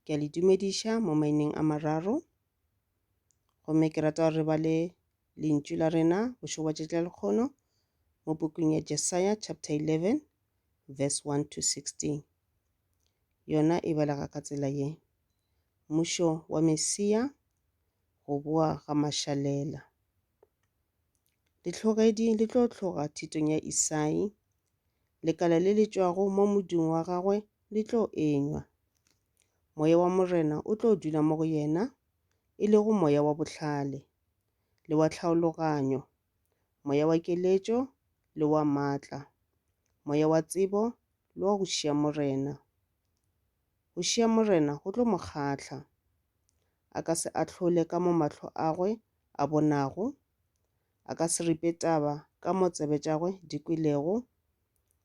ke a le dumediša mo maineng a mararo, gomme ke rata gore re ba le lentšu la rena bošego ba tšatši la lekgono mo bukeng ya Jesaiah chapter 11 verse 1 to 16. Yona e balega ka tsela ye: mmušo wa Mesia, go boa ga mašalela. Letlogedi le tlo tloga thitong ya Isai, lekala le le tšwago mo modung wa gagwe le tlo enywa. Moya wa Morena o tlo dula mo go yena, e le go moya wa bohlale le wa tlhaologanyo, moya wa keletšo le wa maatla, moya wa tsebo le wa go šia Morena. Go šia Morena go tlo mo kgahla, a ka se ahlole ka mo mahlo a gwe a bonago, a ka se ripe taba ka mo tsebe tša gwe di kwilego.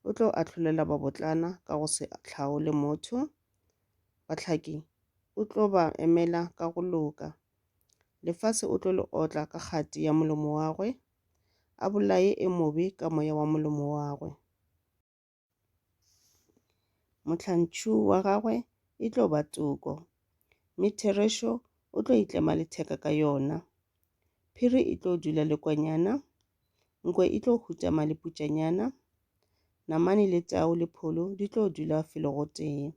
O tlo ahlolela babotlana ka go se hlaole motho, bahlaki o tlo ba emela ka go loka, lefase o tlo le otla ka kgati ya molomo wa gwe, a bolaye e mobe ka moya wa molomo wa gwe. Mohlantšu wa gagwe e tlo ba toko, mme Therešo o tlo itlema letheka ka yona. Phiri e tlo dula lekwanyana, nkwe e tlo hutama leputšanyana, namane le tau le pholo di tlo dula felo go tee,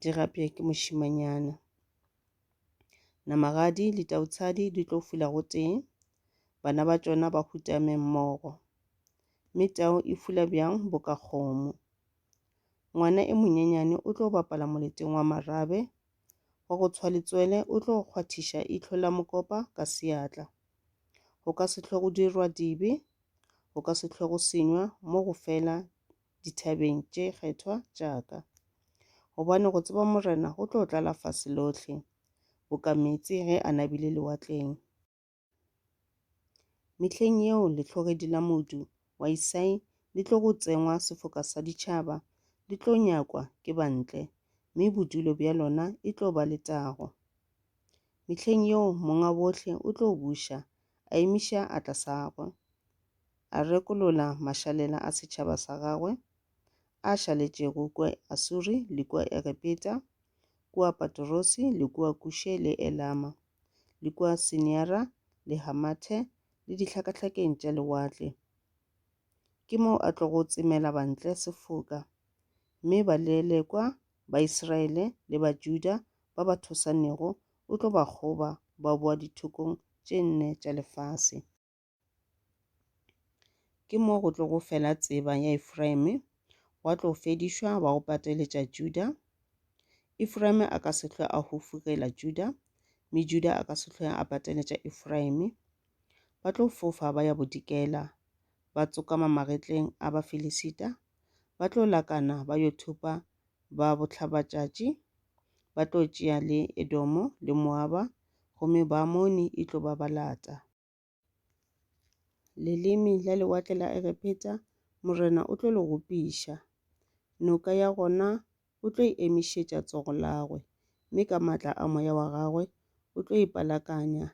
di gapše ke mošimanyana. Namagadi le tautshadi di tlo fula go tee, bana ba tšona ba hutame mmogo, mme tau e fula bjang bo ka kgomo. Ngwana e monyenyane o tlo bapala moleteng wa marabe, wa go tshwa letswele o tlo kgwathiša ihlo la mokopa ka seatla. Go ka se tlo go dirwa dibe, go ka se tlo go senywa mo go fela dithabeng tše kgethwa tšaka, gobane go tseba Morena go tlo tlala fase lohle, bo ka meetse ge a nabile lewatleng. Mehleng yeo letlogedi la modu wa Isai le tlo go tsengwa sefoka sa ditšhaba, le tlo nyakwa ke bantle, mme bodulo bja lona e tlo ba letago. Mehleng yeo monga bohle o tlo buša, a emiša atla sa gagwe, a rekolola mašalela a setšhaba sa gagwe, a šaletšego kua Asuri le kua Egipeta, kua Patrosi le kua Kushe le Elama, le kua Siniara le Hamathe le dihlakahlakeng tša lewatle. Ke moo a tlo go tsemela bantle sefoka, mme ba lelekwa ba Israele le ba Juda ba ba thosanego o tlo ba kgoba ba boa dithokong tše nne tša lefase. Ke moo go tlo go fela tseba ya Efraime, wa tlo fedišwa wa go pateletša Juda. Efraime a ka se hlwe a hufugela Juda, mme Juda a ka se hlwe a pateletša Efraime. Ba tlo fofa ba ya bodikela, ba tsokama magetleng a ba Filisita, ba tlo lakana ba yo thupa ba bohlabatšatši, ba tlo tšea le Edomo le Moaba, gomme ba Amoni e tlo ba balata. Leleme la lewatle la Egipeta Morena o tlo le gopiša, noka ya gona o tlo emišetša tsogo lagwe, mme ka maatla a moya wa gagwe o tlo ipalakanya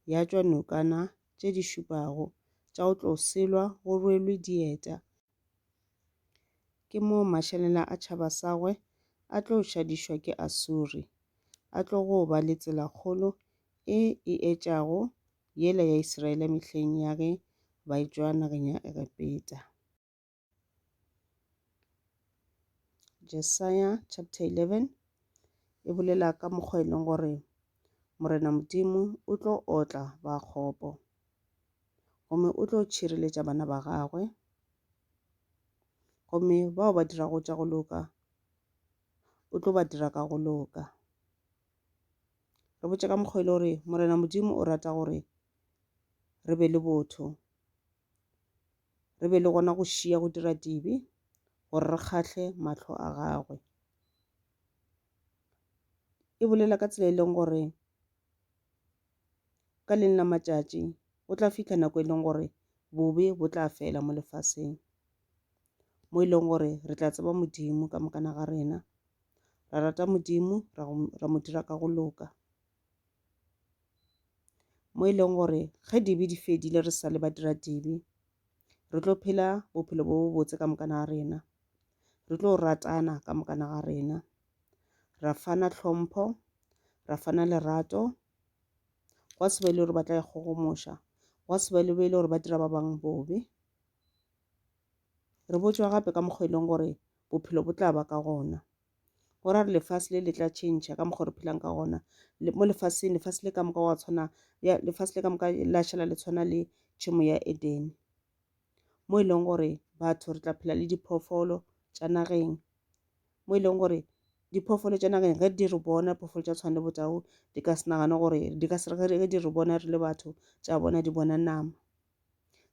ya tšwa nokana tše di šupago tša go tlo selwa go rwelwe dieta. Ke moo mašalela a tšhaba sa gwe a tlo šadišwa ke Asuri, a tlo go ba le tsela kgolo e etšago yela ya Israele mehleng ya ge ba e tšwa nageng ya Egipeta. Jesaiah chapter 11 e bolela ka mokgwa e leng gore Morena Modimo o tlo otla ba kgopo, gomme o tlo tšhireletša bana ba gagwe, gomme bao ba dirago tša go loka o tlo ba dira ka go loka. Re botša ka mokgwa e le gore Morena Modimo o rata gore re be le botho, re be le gona go šia go dira dibe, gore re kgahle mahlo a gagwe. E bolela ka tsela e leng gore ka leng la matšatši o tla fihla nako e leng gore bobe bo tla fela mo lefaseng, mo e leng gore re tla tseba Modimo ka mokana ga rena, ra rata Modimo, ra mo dira ka go loka, mo e leng gore ge dibe di fedile re sa le ba dira dibe, re tlo phela bophelo bo bo botse ka mokana ga rena, re tlo ratana ka mokana ga rena, ra fana tlhompho, ra fana lerato, gwa se be le gore ba tla ikgogomoša, gwa se be le gore ba dira ba bangwe bobe. Re botswa gape ka mokgwa e leng gore bophelo bo tla ba ka gona. Go ra re lefase le tla change ka mokgwa re phelang ka gona. Mo lefaseng, lefase le ka moka wa tshwana, lefase le ka moka la šala le tshwana le tšhemo ya Eden. Mo e leng gore batho re tla phela le diphoofolo tša nageng. Mo e leng gore diphoofolo tša nageng ge di re bona, phoofolo tša tshwana le botau, di ka se nagane gore di ka se re ge di re bona re le batho tša bona di bona nama.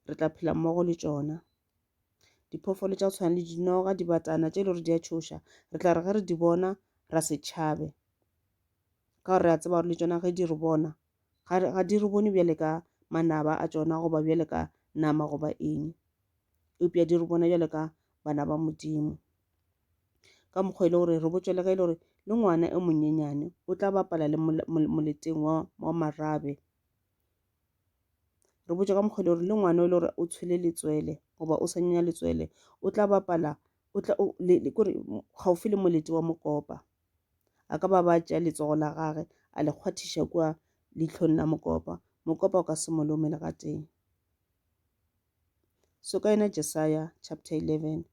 Re tla phela mmogo le tšona. Diphoofolo tša go tshwana le dinoga, dibatana tše e le gore di a tšhoša, re tla re ge re di bona ra se tšhabe, ka gore re a tseba gore le tšona ge di re bona ga di re bone bjale ka manaba a tšona goba bjale ka nama goba eng, eupša di re bona bjale ka bana ba Modimo. Ka mokgwa e le gore re botšwe le ge e le gore le ngwana e monyenyane o tla bapala le moleteng wa marabe. Re botša ka mokgwa e le gore le ngwana o e le gore o tshwele letswele goba o sanyanya letswele, o tla bapala kore gaufi le molete wa mokopa. A ka ba tšea letsogo la gage a le kgwathiša kua leitlhong la mokopa, mokopa o ka se mo lomele ka teng. So ka yona Jesaja chapter 11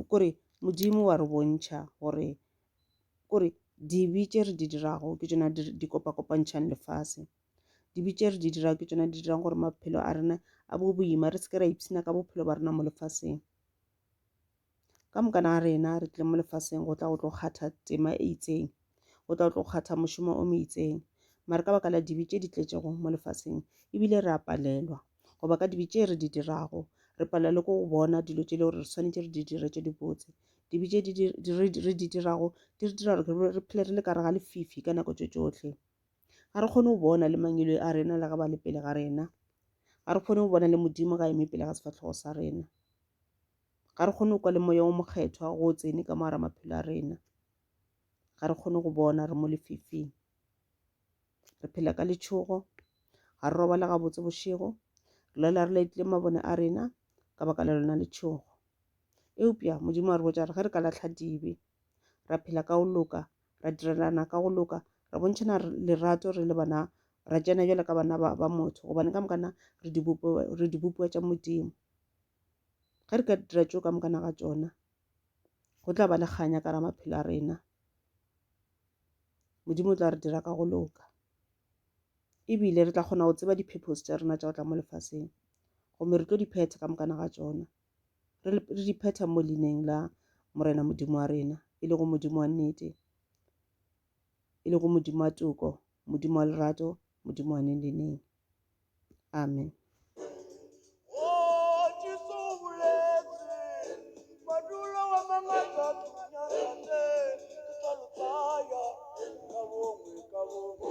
kore Modimo wa re bontšha gore kore dibe tše re di dirago ke tšona di kopakopantšhang lefase. Dibe tše re di dirago ke tšona di dirang gore maphelo a rena a bo boima, re seke ra ipshina ka bophelo ba rena mo lefaseng. Ka moka na rena re tle mo lefaseng go tla go tlo kgatha tema e itseng, go tla go tlo kgatha mošomo o mo itseng. Mare ka baka la dibe tše di tletšego mo lefaseng, ebile re a palelwa goba ka dibe tše re di dirago re palelwa ke go bona dilo tše le gore re swanetše re di dire tše di botse. Dibe tše re di dirago di re dira gore re phele re le ka re ga lefifi ka nako tše tšohle. Ga re kgone go bona le mangwelo a rena le ga ba le pele ga rena, ga re kgone go bona le Modimo ga eme pele ga sefatlhego sa rena, ga re kgone go kwa le moya o mokgethwa go tsene ka moara maphelo a rena, ga re kgone go bona re mo lefifing. Re phela ka letšhogo, ga re robala gabotse bošego, re lela re laetile mabone a rena ka baka la lona letšhogo. Eupša Modimo a re botša re ge re ka latlha dibe, ra phela ka go loka, ra direlana ka go loka, ra bontšhana lerato re le bana, ra tsena bjale ka bana ba motho, gobane ka mokana re di bopiwa tša Modimo. Ge re ka dira tšeo ka mokana ga tšona, go tla ba le kganya ka ra maphelo a rena. Modimo o tla re dira ka go loka, ebile re tla kgona go tseba di-purpose tša rena tša go tla mo lefaseng, gomme re tlo di phetha ka mokana ga tšona. Re di phetha mo leineng la Morena Modimo wa rena, e le go Modimo wa nnete, e le go Modimo wa toko, Modimo wa lerato, Modimo wa neng le neng. Amen. Oh, Jesu,